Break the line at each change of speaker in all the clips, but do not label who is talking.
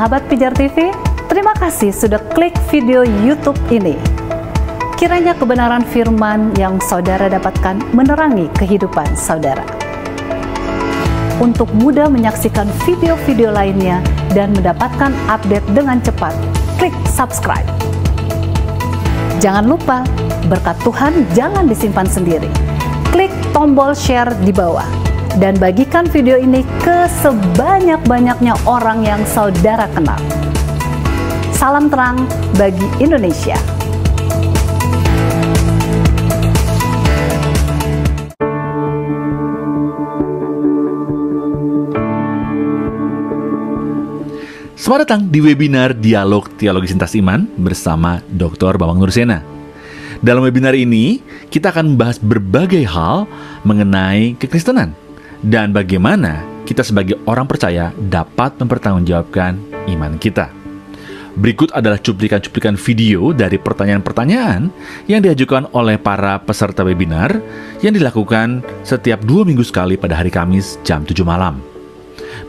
Sahabat Pijar TV, terima kasih sudah klik video YouTube ini. Kiranya kebenaran firman yang saudara dapatkan menerangi kehidupan saudara. Untuk mudah menyaksikan video-video lainnya dan mendapatkan update dengan cepat, klik subscribe. Jangan lupa, berkat Tuhan jangan disimpan sendiri. Klik tombol share di bawah dan bagikan video ini ke sebanyak-banyaknya orang yang saudara kenal. Salam terang bagi Indonesia.
Selamat datang di webinar Dialog Teologi Sintas Iman bersama Dr. Bambang Nursena. Dalam webinar ini, kita akan membahas berbagai hal mengenai kekristenan dan bagaimana kita sebagai orang percaya dapat mempertanggungjawabkan iman kita. Berikut adalah cuplikan-cuplikan video dari pertanyaan-pertanyaan yang diajukan oleh para peserta webinar yang dilakukan setiap 2 minggu sekali pada hari Kamis jam 7 malam.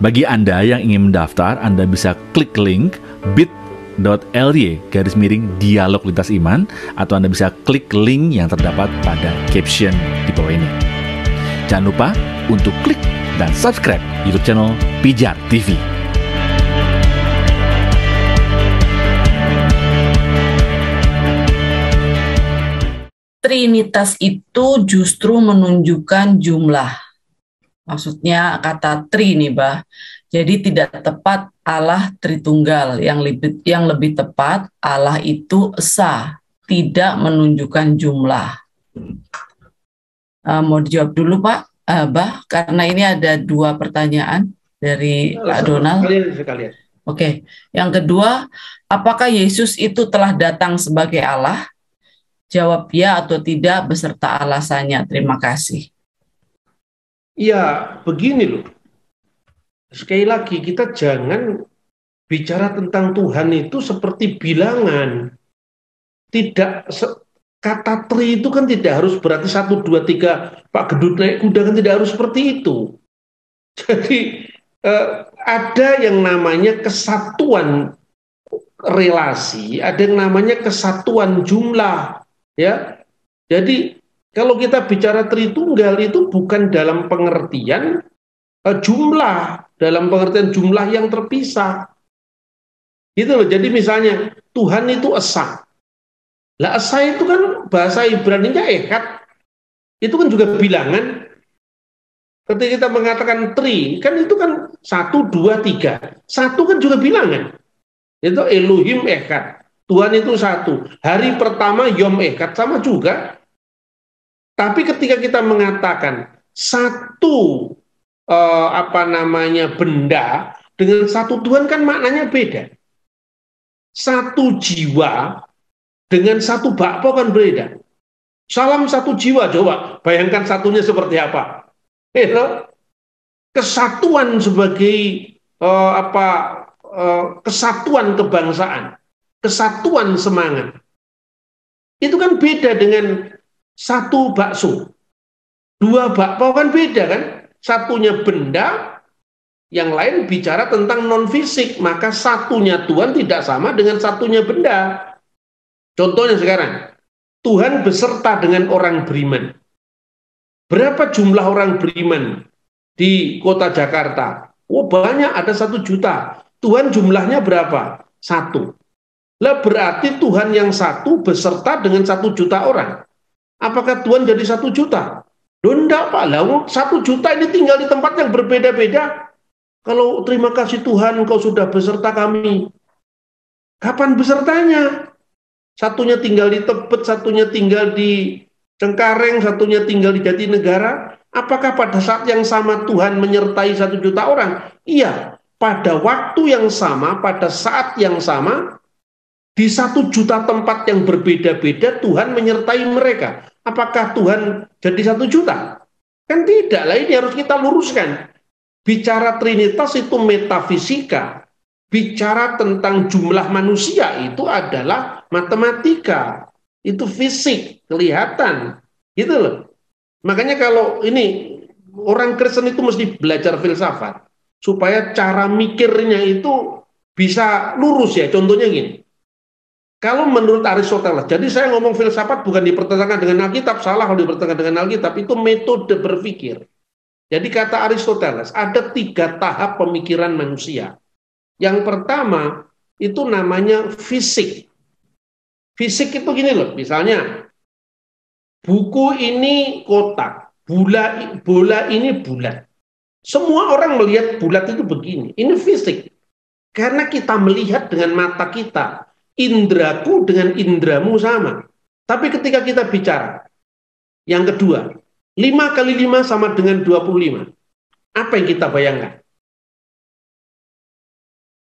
Bagi Anda yang ingin mendaftar, Anda bisa klik link bit.ly/dialog lintas iman, atau Anda bisa klik link yang terdapat pada caption di bawah ini. Jangan lupa untuk klik dan subscribe YouTube channel Pijar TV.
Trinitas itu justru menunjukkan jumlah. Maksudnya kata tri nih, Bah. Jadi tidak tepat Allah Tritunggal. Yang lebih tepat Allah itu esa, tidak menunjukkan jumlah. Mau dijawab dulu, Pak? Bah, karena ini ada 2 pertanyaan dari Pak Donald.
Sekalian.
Oke. Yang kedua, apakah Yesus itu telah datang sebagai Allah? Jawab ya atau tidak beserta alasannya. Terima kasih.
Ya, begini loh. Sekali lagi, kita jangan bicara tentang Tuhan itu seperti bilangan. Tidak, kata tri itu kan tidak harus berarti 1, 2, 3 Pak Gedut naik kuda, kan tidak harus seperti itu. Jadi ada yang namanya kesatuan relasi, ada yang namanya kesatuan jumlah, ya. Jadi kalau kita bicara Tritunggal itu bukan dalam pengertian jumlah, dalam pengertian jumlah yang terpisah. Gitu loh. Jadi misalnya Tuhan itu esa. Lah esa itu kan bahasa Ibrani-nya echad. Itu kan juga bilangan. Ketika kita mengatakan tri, kan itu kan 1, 2, 3. 1 kan juga bilangan. Itu Elohim echad. Tuhan itu 1. Hari pertama Yom echad, sama juga. Tapi ketika kita mengatakan satu benda dengan satu Tuhan, kan maknanya beda. Satu jiwa dengan satu bakpo kan beda. Salam satu jiwa, coba bayangkan satunya seperti apa. Kesatuan sebagai kesatuan kebangsaan, kesatuan semangat. Itu kan beda dengan satu bakso. 2 bakpo kan beda kan? Satunya benda, yang lain bicara tentang non-fisik, maka satunya Tuhan tidak sama dengan satunya benda. Contohnya sekarang, Tuhan beserta dengan orang beriman. Berapa jumlah orang beriman di kota Jakarta? Oh banyak, ada 1 juta. Tuhan jumlahnya berapa? 1. Lah berarti Tuhan yang 1 beserta dengan 1 juta orang. Apakah Tuhan jadi 1 juta? Loh enggak, Pak. Lah 1 juta ini tinggal di tempat yang berbeda-beda. Kalau terima kasih Tuhan Engkau sudah beserta kami. Kapan besertanya? Satunya tinggal di Tebet, satunya tinggal di Cengkareng, satunya tinggal di Jatinegara. Apakah pada saat yang sama Tuhan menyertai 1 juta orang? Iya, pada waktu yang sama, pada saat yang sama, di 1 juta tempat yang berbeda-beda Tuhan menyertai mereka. Apakah Tuhan jadi 1 juta? Kan tidak lah, ini harus kita luruskan. Bicara Trinitas itu metafisika. Bicara tentang jumlah manusia itu adalah matematika. Itu fisik, kelihatan. Gitu loh. Makanya kalau ini orang Kristen itu mesti belajar filsafat supaya cara mikirnya itu bisa lurus ya. Contohnya gini, kalau menurut Aristoteles, jadi saya ngomong filsafat bukan dipertentangkan dengan Alkitab, salah kalau dipertentangkan dengan Alkitab, itu metode berpikir. Jadi kata Aristoteles, ada 3 tahap pemikiran manusia. Yang pertama, itu namanya fisik. Fisik itu gini loh, misalnya, buku ini kotak, bola ini bulat. Semua orang melihat bulat itu begini, ini fisik. Karena kita melihat dengan mata kita, indraku dengan indramu sama. Tapi ketika kita bicara, yang kedua, 5 kali 5 sama dengan 25. Apa yang kita bayangkan?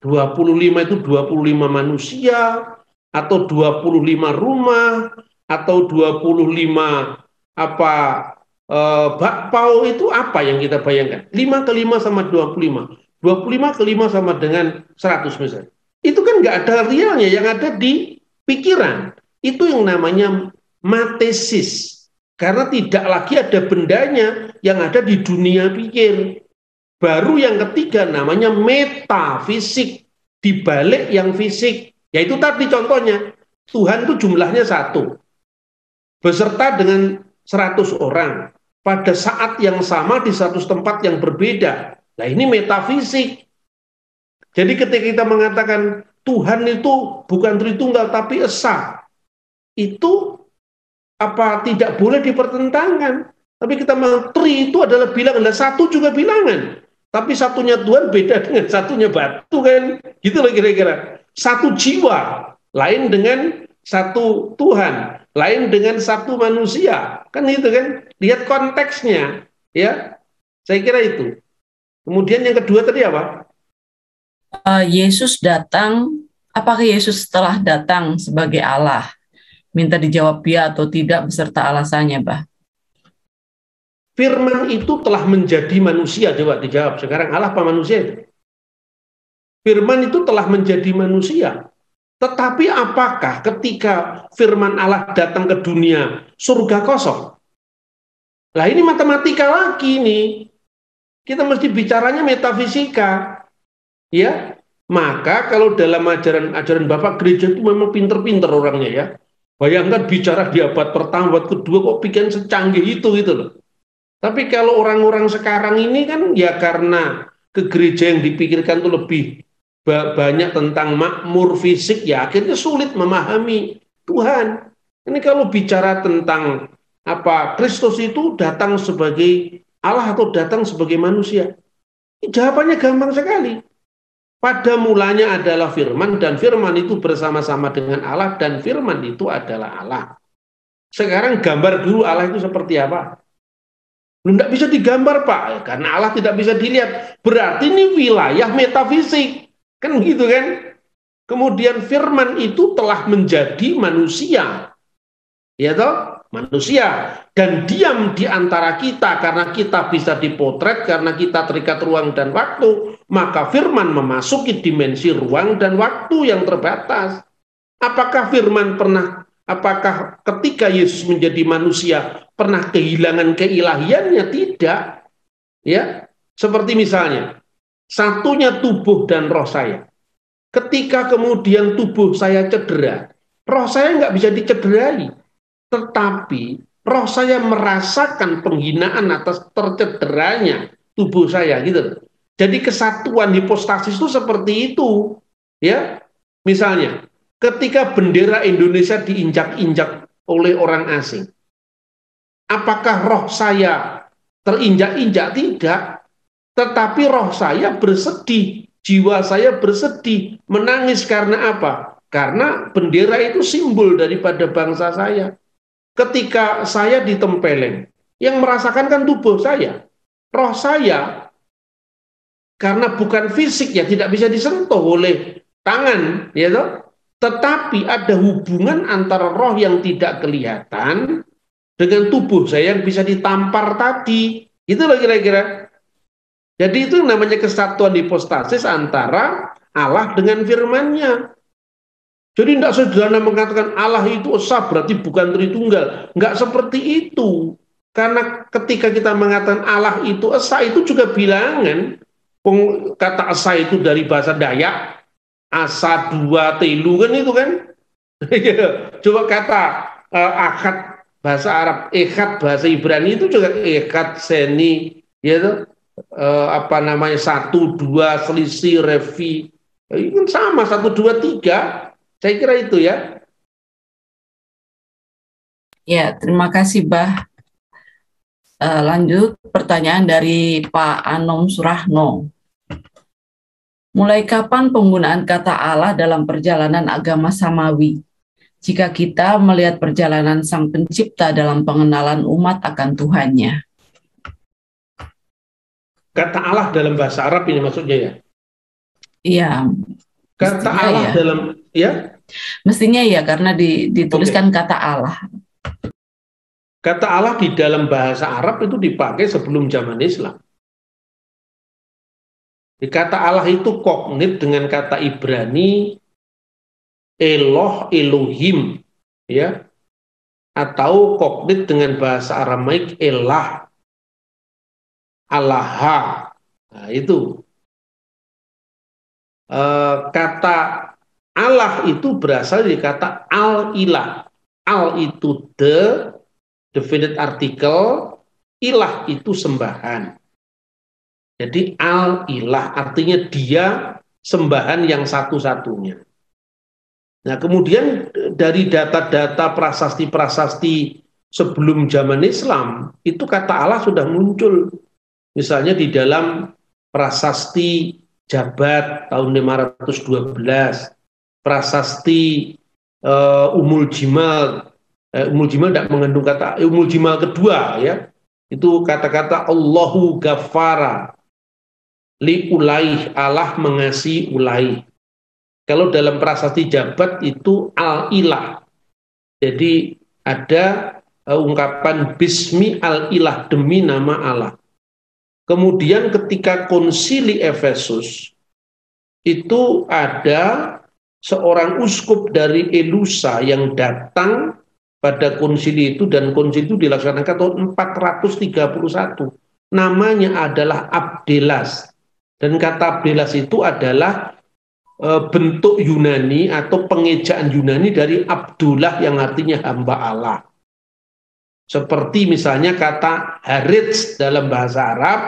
25 itu 25 manusia, atau 25 rumah, atau 25 bakpao, itu apa yang kita bayangkan? 5 kali 5 sama 25. 25 kali 5 sama dengan 100 misalnya. Itu kan nggak ada realnya, yang ada di pikiran. Itu yang namanya matesis. Karena tidak lagi ada bendanya yang ada di dunia pikir. Baru yang ketiga namanya metafisik. Dibalik yang fisik. Yaitu tadi contohnya, Tuhan itu jumlahnya 1. Beserta dengan 100 orang. Pada saat yang sama di satu tempat yang berbeda. Nah ini metafisik. Jadi ketika kita mengatakan Tuhan itu bukan Tritunggal tapi Esa, itu tidak boleh dipertentangkan. Tapi kita mengatakan Tri itu adalah bilangan, dan 1 juga bilangan. Tapi satunya Tuhan beda dengan satunya batu kan, gitu loh kira-kira. 1 jiwa lain dengan 1 Tuhan, lain dengan 1 manusia, kan itu kan. Lihat konteksnya, ya. Saya kira itu. Kemudian yang kedua tadi apa?
Yesus datang, apakah Yesus setelah datang sebagai Allah? Minta dijawab ya atau tidak beserta alasannya, Bah.
Firman itu telah menjadi manusia, coba dijawab. Sekarang Allah apa manusia? Firman itu telah menjadi manusia. Tetapi apakah ketika firman Allah datang ke dunia, surga kosong? Lah ini matematika lagi nih. Kita mesti bicaranya metafisika. Ya, maka kalau dalam ajaran Bapak gereja itu memang pinter-pinter orangnya ya. Bayangkan bicara di abad pertama, abad kedua kok pikiran secanggih itu gitu loh. Tapi kalau orang-orang sekarang ini kan ya karena ke gereja yang dipikirkan itu lebih banyak tentang makmur fisik, ya akhirnya sulit memahami Tuhan. Ini kalau bicara tentang Kristus itu datang sebagai Allah atau datang sebagai manusia, jawabannya gampang sekali. Pada mulanya adalah firman, dan firman itu bersama-sama dengan Allah, dan firman itu adalah Allah. Sekarang gambar dulu Allah itu seperti apa? Tidak bisa digambar, Pak, karena Allah tidak bisa dilihat. Berarti ini wilayah metafisik, kan gitu kan? Kemudian firman itu telah menjadi manusia, ya toh? Manusia, dan diam di antara kita karena kita bisa dipotret, karena kita terikat ruang dan waktu, maka firman memasuki dimensi ruang dan waktu yang terbatas. Apakah ketika Yesus menjadi manusia pernah kehilangan keilahiannya? Tidak. Ya, seperti misalnya satunya tubuh dan roh saya. Ketika kemudian tubuh saya cedera, roh saya nggak bisa dicederai. Tetapi roh saya merasakan penghinaan atas tercederanya tubuh saya gitu. Jadi kesatuan hipostasis itu seperti itu, ya. Misalnya, ketika bendera Indonesia diinjak-injak oleh orang asing, apakah roh saya terinjak-injak? Tidak. Tetapi roh saya bersedih, jiwa saya bersedih, menangis karena apa? Karena bendera itu simbol daripada bangsa saya. Ketika saya ditempeleng, yang merasakan kan tubuh saya, roh saya, karena bukan fisik ya tidak bisa disentuh oleh tangan, ya toh? Tetapi ada hubungan antara roh yang tidak kelihatan dengan tubuh saya yang bisa ditampar tadi, itu loh kira-kira. Jadi itu namanya kesatuan hipostasis antara Allah dengan firman-Nya. Jadi tidak sederhana mengatakan Allah itu esa berarti bukan Tritunggal. Enggak seperti itu. Karena ketika kita mengatakan Allah itu esa, itu juga bilangan. Kata esa itu dari bahasa Dayak. asa dua telu kan itu kan. Coba kata akad bahasa Arab, ekad bahasa Ibrani itu juga ekad seni, ya tuh, apa namanya, satu dua selisih revi, itu kan sama satu dua tiga, saya kira itu ya.
Ya, terima kasih, Bah. Lanjut pertanyaan dari Pak Anom Surahno. Mulai kapan penggunaan kata Allah dalam perjalanan agama samawi? Jika kita melihat perjalanan Sang Pencipta dalam pengenalan umat akan Tuhannya.
Kata Allah dalam bahasa Arab ini maksudnya ya?
Iya.
Kata Allah
ya.
dalam, ya?
Mestinya ya, karena dituliskan kata Allah.
Kata Allah di dalam bahasa Arab itu dipakai sebelum zaman Islam. Kata Allah itu kognit dengan kata Ibrani Eloh, Elohim, ya, atau kognit dengan bahasa Aramaik Elah, Allaha. Nah, itu kata Allah itu berasal dari kata al-ilah. Al itu the, definite article, ilah itu sembahan. Jadi al-ilah artinya dia sembahan yang satu-satunya. Nah, kemudian dari data-data prasasti-prasasti sebelum zaman Islam, itu kata Allah sudah muncul. Misalnya di dalam prasasti Jabat tahun 512, prasasti Umul Jimal. Umul Jimal tidak mengandung kata Umul Jimal kedua, ya. Itu kata-kata Allahu Ghafara li ulaih, Allah mengasihi ulaih. Kalau dalam prasasti Jabat itu al-ilah. Jadi ada ungkapan bismi al-ilah, demi nama Allah. Kemudian ketika konsili Efesus itu ada seorang uskup dari Elusa yang datang pada konsili itu, dan konsili itu dilaksanakan tahun 431. Namanya adalah Abdelas. Dan kata Abdelas itu adalah bentuk Yunani atau pengejaan Yunani dari Abdullah yang artinya hamba Allah. Seperti misalnya kata Haritz dalam bahasa Arab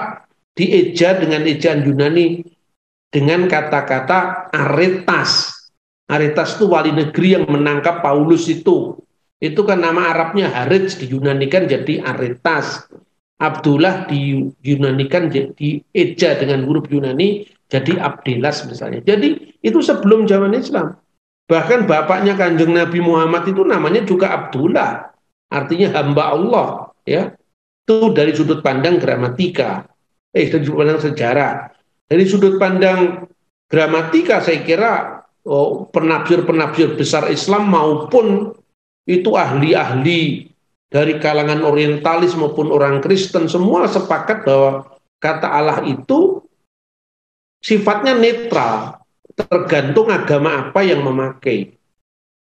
dieja dengan ejaan Yunani dengan kata-kata Aretas. Aretas itu wali negeri yang menangkap Paulus itu. Itu kan nama Arabnya Haritz, diyunanikan jadi Aretas. Abdullah diyunanikan, dieja dengan huruf Yunani jadi Abdelas misalnya. Jadi itu sebelum zaman Islam. Bahkan bapaknya Kanjeng Nabi Muhammad itu namanya juga Abdullah, artinya hamba Allah, ya. Itu dari sudut pandang gramatika, dari sudut pandang sejarah. Dari sudut pandang gramatika saya kira penafsir-penafsir besar Islam maupun itu ahli-ahli dari kalangan orientalis maupun orang Kristen semua sepakat bahwa kata Allah itu sifatnya netral, tergantung agama apa yang memakai.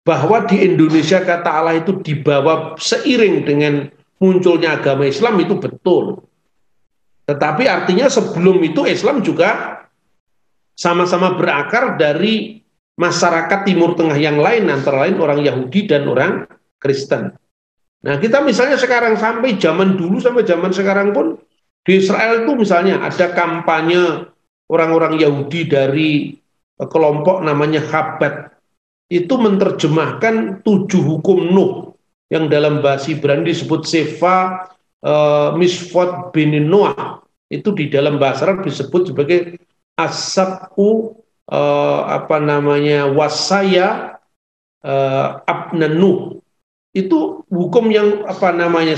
Bahwa di Indonesia kata Allah itu dibawa seiring dengan munculnya agama Islam itu betul. Tetapi artinya sebelum itu Islam juga sama-sama berakar dari masyarakat Timur Tengah yang lain, antara lain orang Yahudi dan orang Kristen. Nah, kita misalnya sekarang sampai zaman dulu sampai zaman sekarang pun di Israel itu misalnya ada kampanye orang-orang Yahudi dari kelompok namanya Chabad. Itu menerjemahkan 7 hukum Nuh yang dalam bahasa Ibrani disebut Sefa Misfot bin Noah. Itu di dalam bahasa Arab disebut sebagai Asabu wasaya abnan Nuh. Itu hukum yang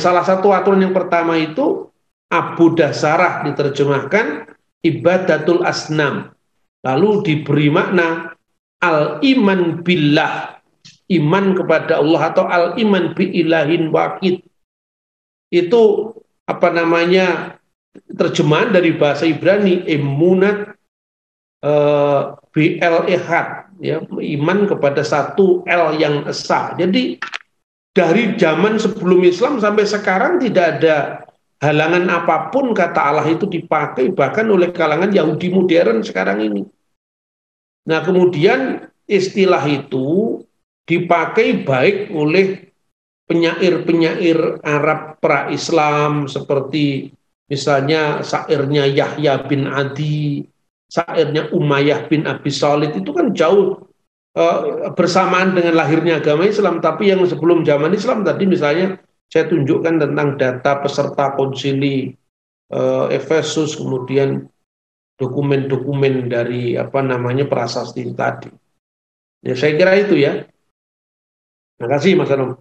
salah satu aturan yang pertama itu Abu Dasarah diterjemahkan ibadatul asnam, lalu diberi makna al-iman billah, iman kepada Allah, atau al-iman bi ilahin wahid. Itu terjemahan dari bahasa Ibrani emunat bil ehad, ya, iman kepada satu L yang esa. Jadi dari zaman sebelum Islam sampai sekarang tidak ada halangan apapun kata Allah itu dipakai bahkan oleh kalangan Yahudi modern sekarang ini. Nah, kemudian istilah itu dipakai baik oleh penyair-penyair Arab pra-Islam seperti misalnya syairnya Yahya bin Adi, syairnya Umayyah bin Abi Shalid, itu kan jauh bersamaan dengan lahirnya agama Islam, tapi yang sebelum zaman Islam tadi misalnya saya tunjukkan tentang data peserta konsili Efesus, kemudian dokumen-dokumen dari prasasti tadi. Ya, saya kira itu ya. Terima kasih Mas Anam.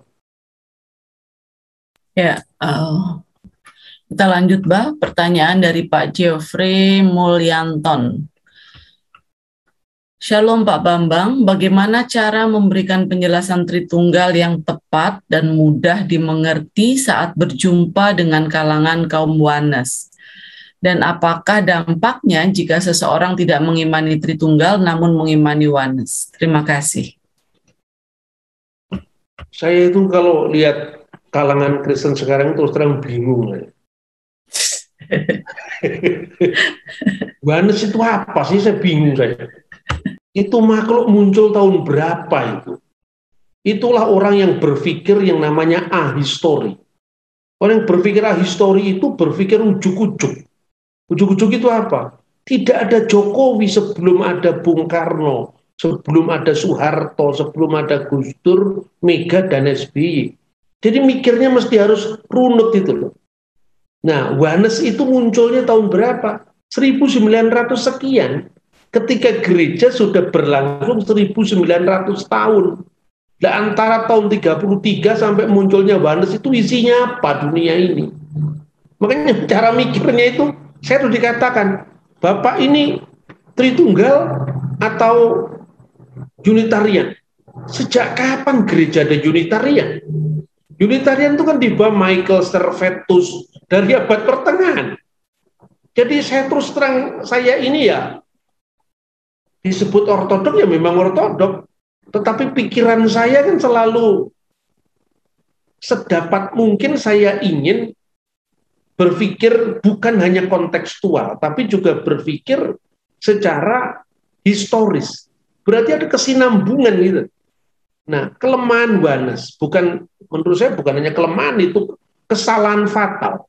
Ya, kita lanjut, Bah. Pertanyaan dari Pak Geoffrey Mulyanton. Shalom Pak Bambang, bagaimana cara memberikan penjelasan Tritunggal yang tepat dan mudah dimengerti saat berjumpa dengan kalangan kaum Wanes? Dan apakah dampaknya jika seseorang tidak mengimani Tritunggal namun mengimani Wanes? Terima kasih.
Saya itu kalau lihat kalangan Kristen sekarang terus terang bingung. Wanes itu apa sih? Saya bingung saya. Itu makhluk muncul tahun berapa itu? Itulah orang yang berpikir yang namanya ahistori. Orang yang berpikir ahistori itu berpikir ujuk-ujuk. Ujuk-ujuk itu apa? Tidak ada Jokowi sebelum ada Bung Karno, sebelum ada Soeharto, sebelum ada Gus Dur, Mega, dan SBY. Jadi mikirnya mesti harus runut itu loh. Nah, Wanes itu munculnya tahun berapa? 1900 sekian. Ketika gereja sudah berlangsung 1900 tahun. Nah, antara tahun 33 sampai munculnya Wanes itu isinya apa dunia ini? Makanya cara mikirnya itu, saya harus dikatakan, Bapak ini Tritunggal atau Unitarian? Sejak kapan gereja ada Unitarian? Unitarian itu kan di bawah Michael Servetus dari abad pertengahan. Jadi saya terus terang, saya ini ya, disebut ortodok ya memang ortodok, tetapi pikiran saya kan selalu sedapat mungkin saya ingin berpikir bukan hanya kontekstual, tapi juga berpikir secara historis. Berarti ada kesinambungan gitu. Nah, kelemahan Wanes, menurut saya bukan hanya kelemahan, itu kesalahan fatal.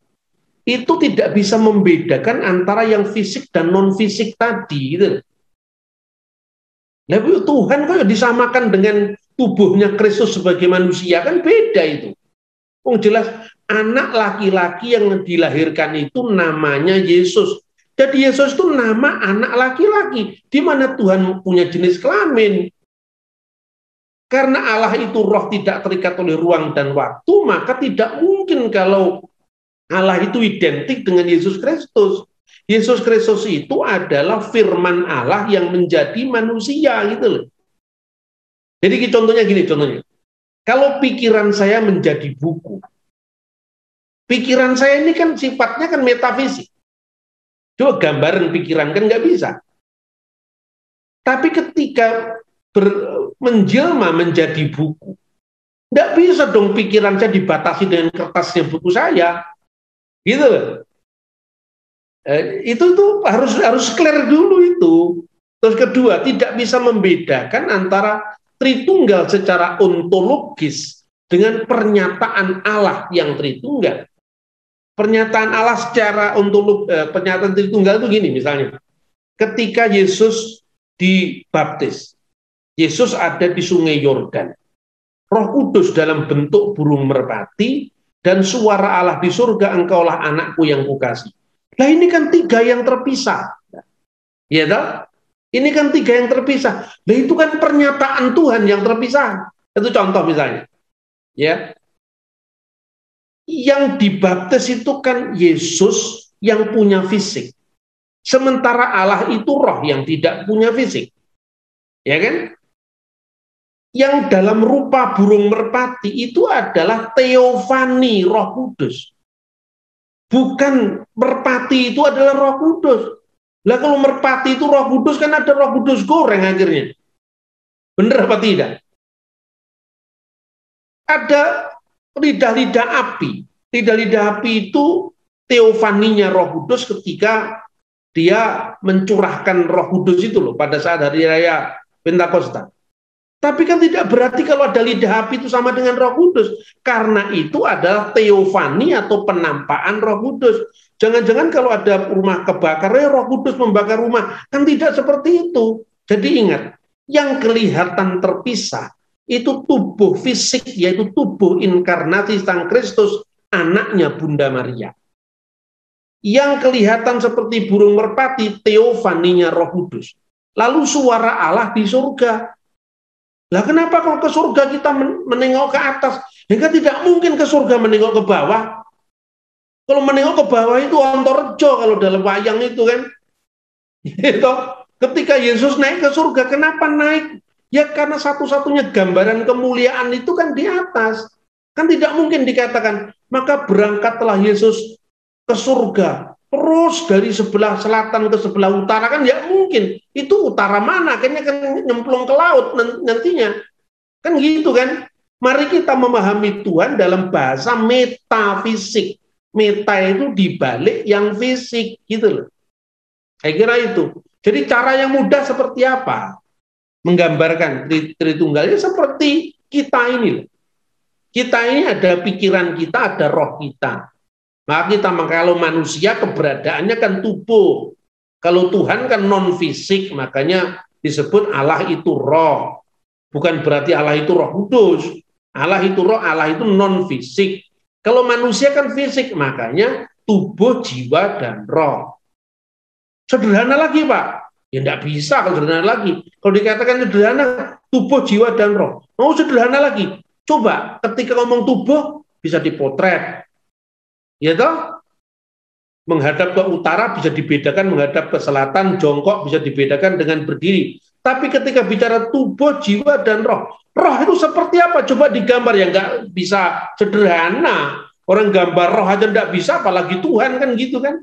Itu tidak bisa membedakan antara yang fisik dan non-fisik tadi gitu. Nah, Tuhan kok disamakan dengan tubuhnya Kristus sebagai manusia, kan beda itu. Oh, jelas anak laki-laki yang dilahirkan itu namanya Yesus. Jadi Yesus itu nama anak laki-laki, di mana Tuhan punya jenis kelamin. Karena Allah itu roh tidak terikat oleh ruang dan waktu, maka tidak mungkin kalau Allah itu identik dengan Yesus Kristus. Yesus Kristus itu adalah firman Allah yang menjadi manusia gitu loh. Jadi contohnya gini, kalau pikiran saya menjadi buku, pikiran saya ini kan sifatnya kan metafisik. Coba gambaran pikiran kan nggak bisa. Tapi ketika menjelma menjadi buku, nggak bisa dong pikiran saya dibatasi dengan kertasnya buku saya, gitu loh. Itu harus clear dulu itu. Terus kedua, tidak bisa membedakan antara Tritunggal secara ontologis dengan pernyataan Allah yang Tritunggal. Pernyataan Allah secara pernyataan Tritunggal itu gini misalnya. Ketika Yesus dibaptis, Yesus ada di Sungai Yordan. Roh Kudus dalam bentuk burung merpati dan suara Allah di surga, engkaulah anakku yang kukasih. Nah, ini kan tiga yang terpisah. Ya toh? Ini kan tiga yang terpisah. Nah, itu kan pernyataan Tuhan yang terpisah. Itu contoh misalnya. Ya. Yang dibaptis itu kan Yesus yang punya fisik. Sementara Allah itu roh yang tidak punya fisik. Ya kan? Yang dalam rupa burung merpati itu adalah teofani, Roh Kudus. Bukan merpati itu adalah Roh Kudus. Lah kalau merpati itu Roh Kudus, kan ada Roh Kudus goreng akhirnya. Benar apa tidak? Ada lidah-lidah api. Lidah-lidah api itu teofaninya Roh Kudus ketika dia mencurahkan Roh Kudus itu loh pada saat hari raya Pentakosta. Tapi kan tidak berarti kalau ada lidah api itu sama dengan Roh Kudus. Karena itu adalah teofani atau penampakan Roh Kudus. Jangan-jangan kalau ada rumah kebakar, Roh Kudus membakar rumah. Kan tidak seperti itu. Jadi ingat, yang kelihatan terpisah itu tubuh fisik, yaitu tubuh inkarnasi Sang Kristus, anaknya Bunda Maria. Yang kelihatan seperti burung merpati, teofaninya Roh Kudus. Lalu suara Allah di surga. Lah kenapa kalau ke surga kita menengok ke atas? Ya kan tidak mungkin ke surga menengok ke bawah. Kalau menengok ke bawah itu Ontorejo kalau dalam wayang itu kan. Gitu. Ketika Yesus naik ke surga, kenapa naik? Ya karena satu-satunya gambaran kemuliaan itu kan di atas. Kan tidak mungkin dikatakan, maka berangkatlah Yesus ke surga. Terus dari sebelah selatan ke sebelah utara, kan ya mungkin. Itu utara mana? Kayaknya kan nyemplung ke laut nantinya. Kan gitu kan. Mari kita memahami Tuhan dalam bahasa metafisik. Meta itu dibalik yang fisik gitu loh. Saya kira itu. Jadi cara yang mudah seperti apa? Menggambarkan Tritunggalnya seperti kita ini loh. Kita ini ada pikiran kita, ada roh kita. Maka kita kalau manusia keberadaannya kan tubuh. Kalau Tuhan kan non fisik, makanya disebut Allah itu roh. Bukan berarti Allah itu Roh Kudus. Allah itu roh, Allah itu non fisik. Kalau manusia kan fisik, makanya tubuh, jiwa, dan roh. Sederhana lagi Pak. Ya enggak bisa kalau sederhana lagi. Kalau dikatakan sederhana, tubuh, jiwa, dan roh. Mau sederhana lagi. Coba ketika ngomong tubuh, bisa dipotret. Ya toh? Menghadap ke utara bisa dibedakan, menghadap ke selatan, jongkok bisa dibedakan dengan berdiri. Tapi ketika bicara tubuh, jiwa, dan roh, roh itu seperti apa? Coba digambar, ya nggak bisa sederhana. Orang gambar roh aja nggak bisa, apalagi Tuhan kan gitu kan?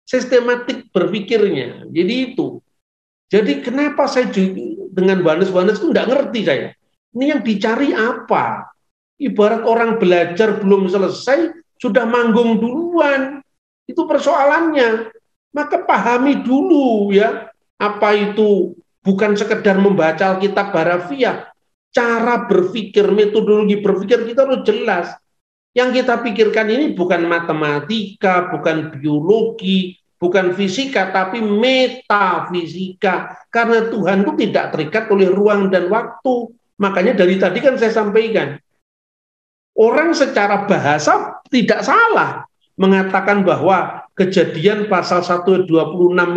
Sistematik berpikirnya. Jadi itu. Jadi kenapa saya dengan Yohanes itu nggak ngerti saya? Ini yang dicari apa? Ibarat orang belajar belum selesai, sudah manggung duluan. Itu persoalannya. Maka pahami dulu ya, apa itu bukan sekedar membaca Alkitab harafiah. Cara berpikir, metodologi berpikir kita harus jelas. Yang kita pikirkan ini bukan matematika, bukan biologi, bukan fisika, tapi metafisika. Karena Tuhan itu tidak terikat oleh ruang dan waktu. Makanya dari tadi kan saya sampaikan, orang secara bahasa tidak salah mengatakan bahwa Kejadian pasal 1:26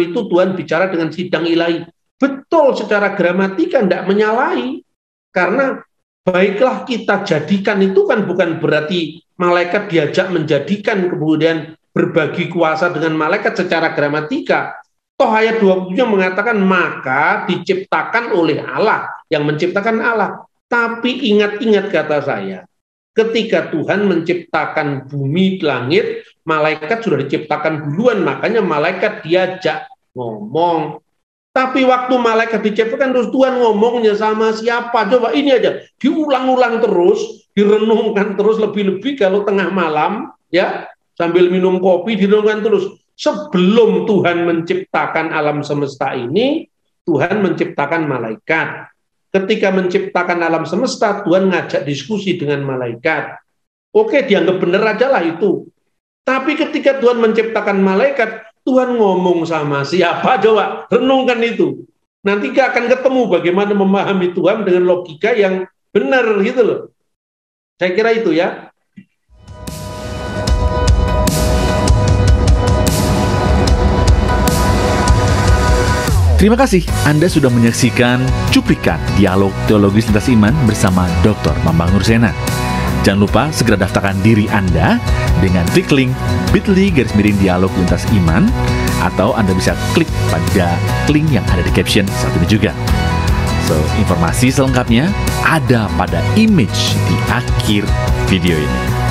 itu Tuhan bicara dengan sidang ilahi. Betul, secara gramatika tidak menyalahi. Karena baiklah kita jadikan itu kan bukan berarti malaikat diajak menjadikan kemudian berbagi kuasa dengan malaikat secara gramatika. Toh ayat 20-nya mengatakan maka diciptakan oleh Allah, yang menciptakan Allah. Tapi ingat-ingat kata saya, ketika Tuhan menciptakan bumi, langit, malaikat sudah diciptakan duluan, makanya malaikat diajak ngomong. Tapi waktu malaikat diciptakan terus Tuhan ngomongnya sama siapa? Coba ini aja, diulang-ulang terus, direnungkan terus lebih-lebih kalau tengah malam, ya sambil minum kopi direnungkan terus. Sebelum Tuhan menciptakan alam semesta ini, Tuhan menciptakan malaikat. Ketika menciptakan alam semesta, Tuhan ngajak diskusi dengan malaikat. Oke, dianggap benar aja lah itu. Tapi ketika Tuhan menciptakan malaikat, Tuhan ngomong sama siapa? Coba renungkan itu. Nanti akan ketemu bagaimana memahami Tuhan dengan logika yang benar gitu loh. Saya kira itu ya.
Terima kasih Anda sudah menyaksikan cuplikan dialog teologis lintas iman bersama Dr. Bambang Nursena. Jangan lupa segera daftarkan diri Anda dengan klik link bit.ly/dialog lintas iman, atau Anda bisa klik pada link yang ada di caption saat ini juga. So, informasi selengkapnya ada pada image di akhir video ini.